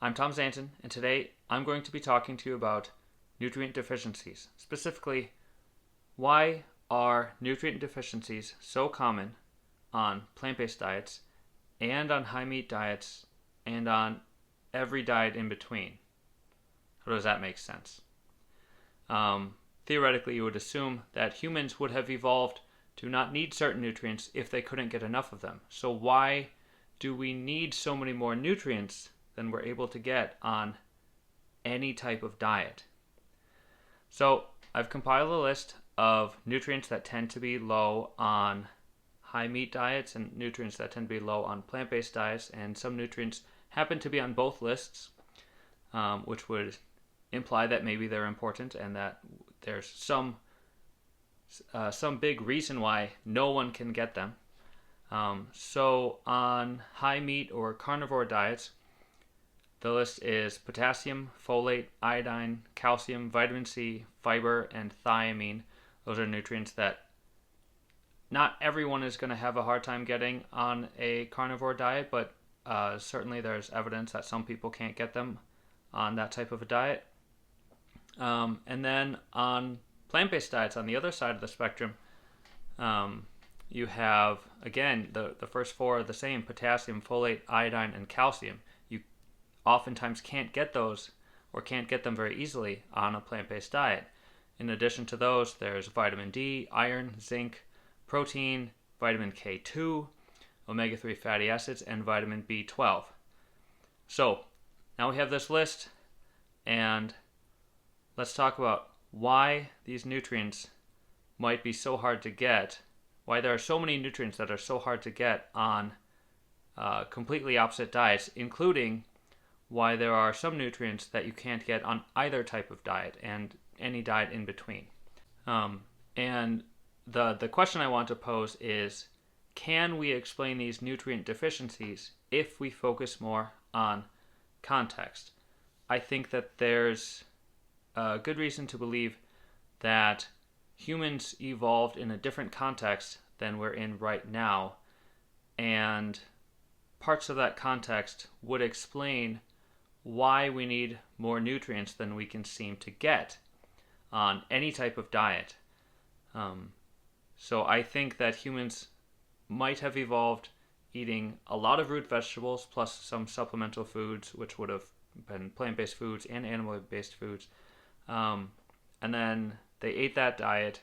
I'm Tom Zanton, and today I'm going to be talking to you about nutrient deficiencies. Specifically, why are nutrient deficiencies so common on plant-based diets and on high-meat diets and on every diet in between? How does that make sense? Theoretically, you would assume that humans would have evolved to not need certain nutrients if they couldn't get enough of them. So why do we need so many more nutrients than we're able to get on any type of diet? So I've compiled a list of nutrients that tend to be low on high meat diets and nutrients that tend to be low on plant-based diets, and some nutrients happen to be on both lists, which would imply that maybe they're important and that there's some big reason why no one can get them. So on high meat or carnivore diets, the list is potassium, folate, iodine, calcium, vitamin C, fiber, and thiamine. Those are nutrients that not everyone is going to have a hard time getting on a carnivore diet, but certainly there's evidence that some people can't get them on that type of a diet. And then on plant-based diets, on the other side of the spectrum, you have, again, the first four are the same: potassium, folate, iodine, and calcium. You oftentimes can't get those, or can't get them very easily, on a plant-based diet. In addition to those, there's vitamin D, iron, zinc, protein, vitamin K2, omega-3 fatty acids, and vitamin B12. So now we have this list, and let's talk about why these nutrients might be so hard to get, why there are so many nutrients that are so hard to get on completely opposite diets, including why there are some nutrients that you can't get on either type of diet and any diet in between. And the question I want to pose is, can we explain these nutrient deficiencies if we focus more on context? I think that there's a good reason to believe that humans evolved in a different context than we're in right now, and parts of that context would explain why we need more nutrients than we can seem to get on any type of diet. So I think that humans might have evolved eating a lot of root vegetables plus some supplemental foods, which would have been plant-based foods and animal-based foods. And then they ate that diet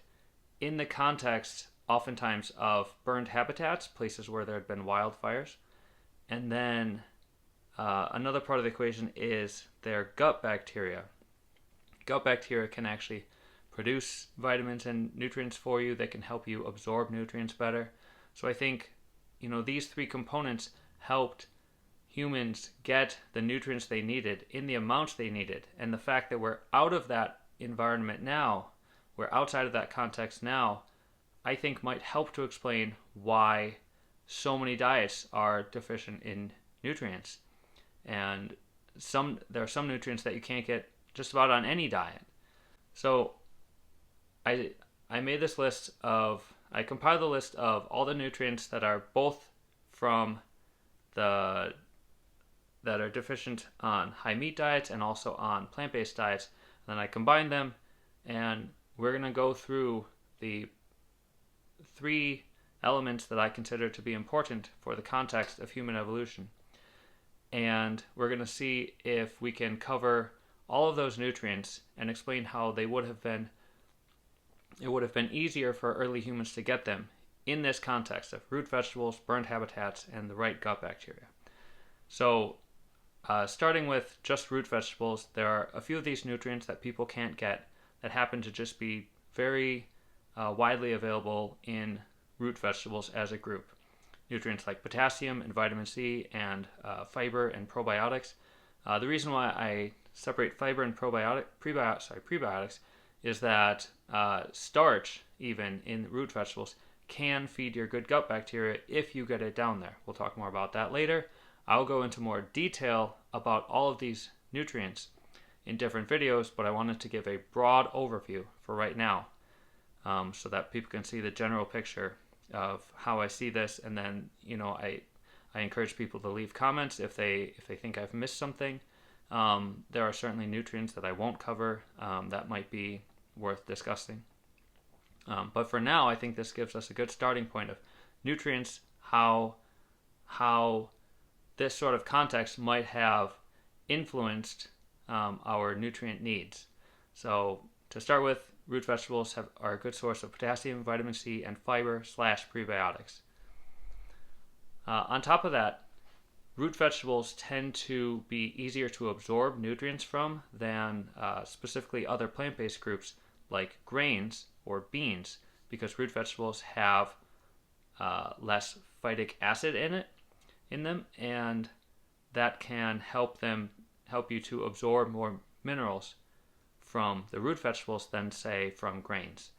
in the context, oftentimes, of burned habitats, places where there had been wildfires. And then another part of the equation is their gut bacteria. Gut bacteria can actually produce vitamins and nutrients for you. They can help you absorb nutrients better. So I think, these three components helped humans get the nutrients they needed in the amounts they needed. And the fact that we're out of that environment now, we're outside of that context now, I think might help to explain why so many diets are deficient in nutrients. And there are some nutrients that you can't get just about on any diet. So I made this list I compiled a list of all the nutrients that are both from that are deficient on high meat diets and also on plant-based diets. And then I combined them, and we're going to go through the three elements that I consider to be important for the context of human evolution. And we're going to see if we can cover all of those nutrients and explain how it would have been easier for early humans to get them in this context of root vegetables, burned habitats, and the right gut bacteria. So starting with just root vegetables, there are a few of these nutrients that people can't get that happen to just be very widely available in root vegetables as a group. Nutrients like potassium and vitamin C and fiber and probiotics. The reason why I separate fiber and prebiotics is that starch, even in root vegetables, can feed your good gut bacteria if you get it down there. We'll talk more about that later. I'll go into more detail about all of these nutrients in different videos, but I wanted to give a broad overview for right now, so that people can see the general picture of how I see this. And then, I encourage people to leave comments if they think I've missed something, There are certainly nutrients that I won't cover that might be worth discussing. But for now, I think this gives us a good starting point of nutrients, how this sort of context might have influenced our nutrient needs. So to start with, root vegetables are a good source of potassium, vitamin C, and fiber / prebiotics. On top of that, root vegetables tend to be easier to absorb nutrients from than specifically other plant-based groups like grains or beans, because root vegetables have less phytic acid in them, and that can help you to absorb more minerals from the root vegetables than, say, from grains.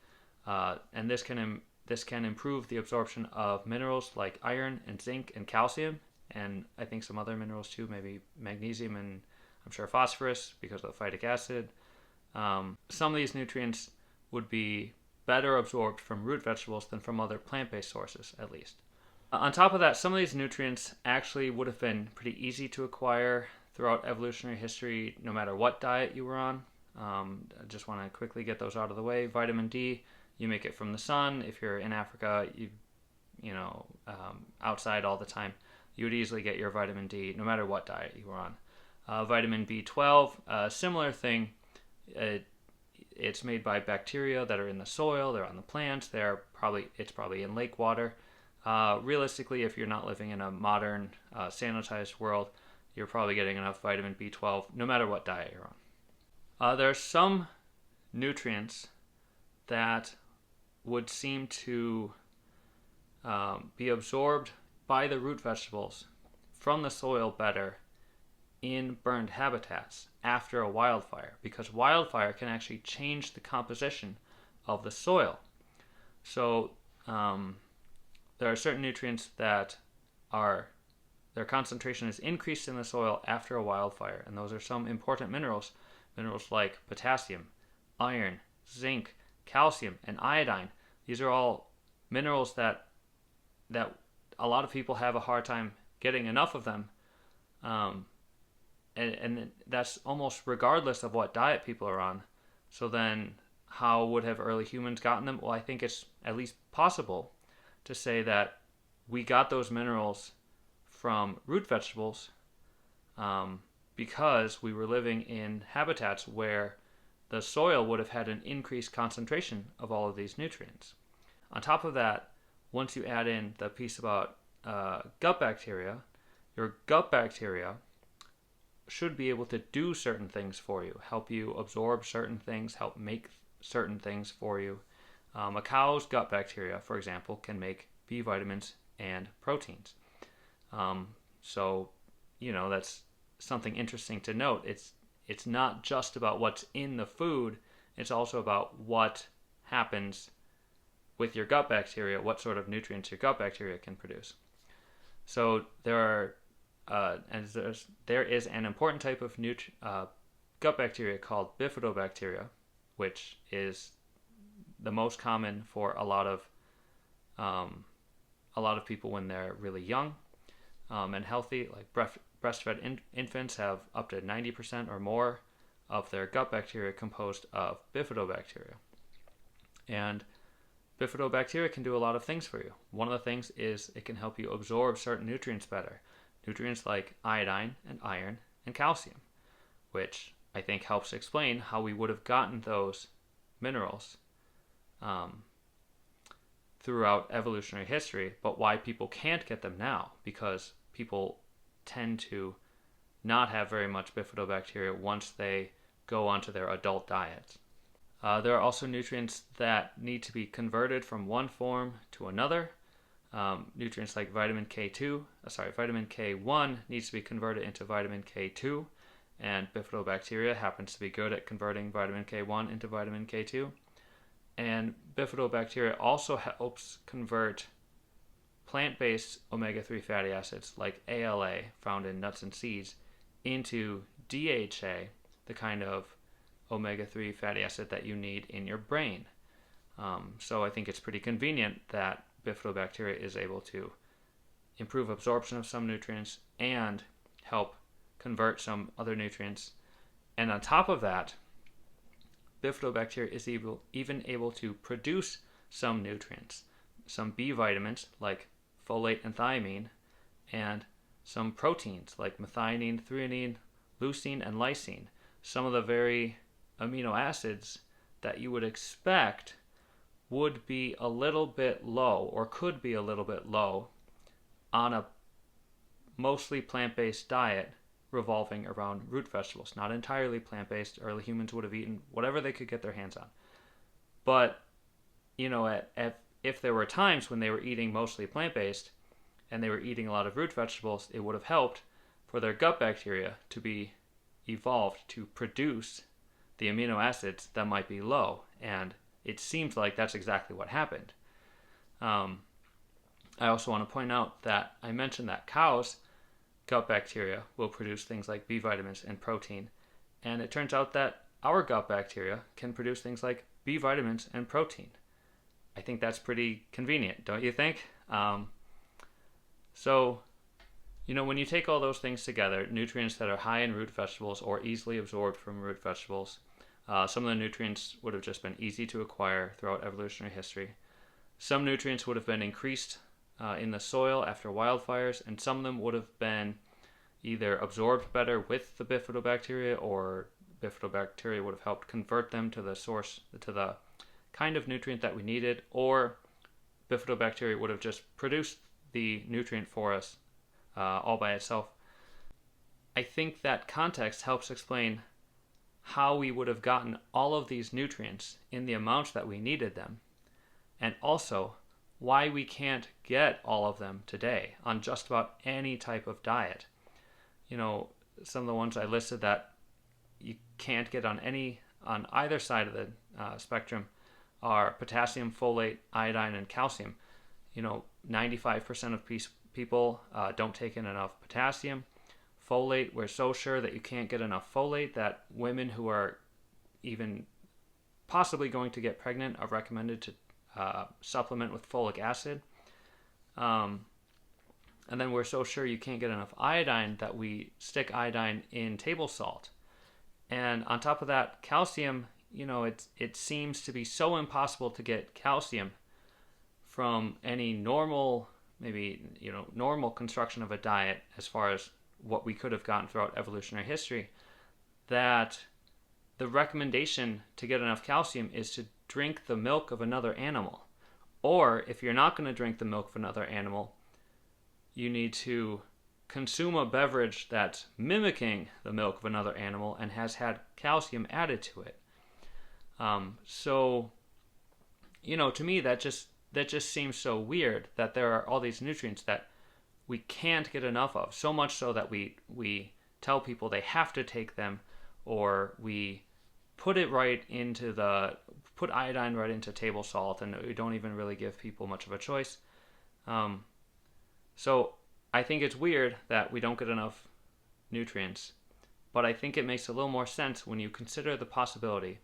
And this can improve the absorption of minerals like iron and zinc and calcium, and I think some other minerals too, maybe magnesium and I'm sure phosphorus because of the phytic acid. Some of these nutrients would be better absorbed from root vegetables than from other plant-based sources, at least. On top of that, some of these nutrients actually would have been pretty easy to acquire throughout evolutionary history, no matter what diet you were on. I just want to quickly get those out of the way. Vitamin D, you make it from the sun. If you're in Africa, outside all the time, you would easily get your vitamin D no matter what diet you were on. Vitamin B12, similar thing. It's made by bacteria that are in the soil. They're on the plants. It's probably in lake water. Realistically, if you're not living in a modern, sanitized world, you're probably getting enough vitamin B12 no matter what diet you're on. There are some nutrients that would seem to be absorbed by the root vegetables from the soil better in burned habitats after a wildfire, because wildfire can actually change the composition of the soil. So there are certain nutrients that their concentration is increased in the soil after a wildfire, and those are some important minerals like potassium, iron, zinc, calcium, and iodine. These are all minerals that a lot of people have a hard time getting enough of them, and that's almost regardless of what diet people are on. So then how would have early humans gotten them? Well, I think it's at least possible to say that we got those minerals from root vegetables because we were living in habitats where the soil would have had an increased concentration of all of these nutrients. On top of that, once you add in the piece about gut bacteria, your gut bacteria should be able to do certain things for you, help you absorb certain things, help make certain things for you. A cow's gut bacteria, for example, can make B vitamins and proteins. So, that's something interesting to note. It's not just about what's in the food, it's also about what happens with your gut bacteria, what sort of nutrients your gut bacteria can produce. So there is an important type of gut bacteria called bifidobacteria, which is the most common for a lot of people when they're really young and healthy. Like breastfed infants have up to 90% or more of their gut bacteria composed of bifidobacteria. And bifidobacteria can do a lot of things for you. One of the things is it can help you absorb certain nutrients better. Nutrients like iodine and iron and calcium, which I think helps explain how we would have gotten those minerals throughout evolutionary history, but why people can't get them now, because people tend to not have very much bifidobacteria once they go onto their adult diets. There are also nutrients that need to be converted from one form to another. Nutrients like vitamin K1 needs to be converted into vitamin K2, and bifidobacteria happens to be good at converting vitamin K1 into vitamin K2. And bifidobacteria also helps convert plant-based omega-3 fatty acids like ALA, found in nuts and seeds, into DHA, the kind of omega-3 fatty acid that you need in your brain. So I think it's pretty convenient that bifidobacteria is able to improve absorption of some nutrients and help convert some other nutrients. And on top of that, bifidobacteria is even able to produce some nutrients, some B vitamins like folate and thiamine, and some proteins like methionine, threonine, leucine, and lysine. Some of the very amino acids that you would expect would be a little bit low, or could be a little bit low, on a mostly plant-based diet revolving around root vegetables. Not entirely plant-based. Early humans would have eaten whatever they could get their hands on. But, if there were times when they were eating mostly plant-based and they were eating a lot of root vegetables, it would have helped for their gut bacteria to be evolved to produce the amino acids that might be low. And it seems like that's exactly what happened. I also want to point out that I mentioned that cows' gut bacteria will produce things like B vitamins and protein. And it turns out that our gut bacteria can produce things like B vitamins and protein. I think that's pretty convenient, don't you think? So, when you take all those things together, nutrients that are high in root vegetables or easily absorbed from root vegetables, some of the nutrients would have just been easy to acquire throughout evolutionary history. Some nutrients would have been increased in the soil after wildfires, and some of them would have been either absorbed better with the bifidobacteria, or bifidobacteria would have helped convert them to the source, to the kind of nutrient that we needed, or bifidobacteria would have just produced the nutrient for us all by itself. I think that context helps explain how we would have gotten all of these nutrients in the amounts that we needed them, and also why we can't get all of them today on just about any type of diet. Some of the ones I listed that you can't get on either side of the spectrum are potassium, folate, iodine, and calcium. 95% of people don't take in enough potassium. Folate, we're so sure that you can't get enough folate that women who are even possibly going to get pregnant are recommended to supplement with folic acid. And then we're so sure you can't get enough iodine that we stick iodine in table salt. And on top of that, calcium, it seems to be so impossible to get calcium from any normal construction of a diet, as far as what we could have gotten throughout evolutionary history, that the recommendation to get enough calcium is to drink the milk of another animal. Or if you're not going to drink the milk of another animal, you need to consume a beverage that's mimicking the milk of another animal and has had calcium added to it. To me, that just seems so weird, that there are all these nutrients that we can't get enough of, so much so that we tell people they have to take them, or we put iodine right into table salt, and we don't even really give people much of a choice. So I think it's weird that we don't get enough nutrients, but I think it makes a little more sense when you consider the possibility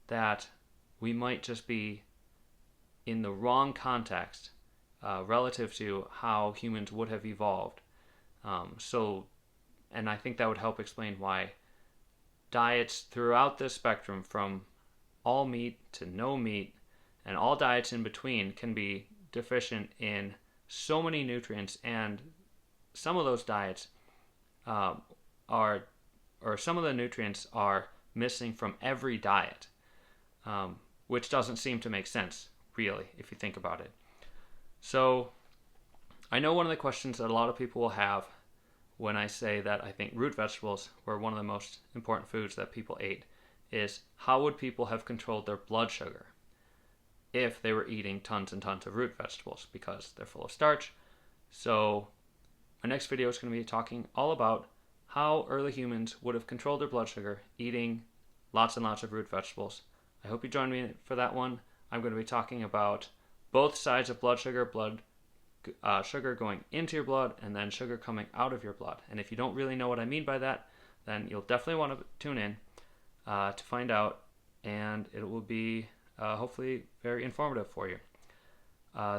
that we might just be in the wrong context relative to how humans would have evolved. And I think that would help explain why diets throughout the spectrum, from all meat to no meat, and all diets in between, can be deficient in so many nutrients, and some of those diets some of the nutrients are missing from every diet, which doesn't seem to make sense, really, if you think about it. So I know one of the questions that a lot of people will have when I say that I think root vegetables were one of the most important foods that people ate is, how would people have controlled their blood sugar if they were eating tons and tons of root vegetables, because they're full of starch? So our next video is going to be talking all about how early humans would have controlled their blood sugar eating lots and lots of root vegetables. I hope you join me for that one. I'm going to be talking about both sides of blood sugar, sugar going into your blood and then sugar coming out of your blood. And if you don't really know what I mean by that, then you'll definitely want to tune in to find out, and it will be hopefully very informative for you.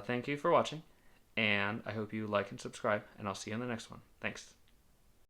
Thank you for watching, and I hope you like and subscribe, and I'll see you in the next one. Thanks.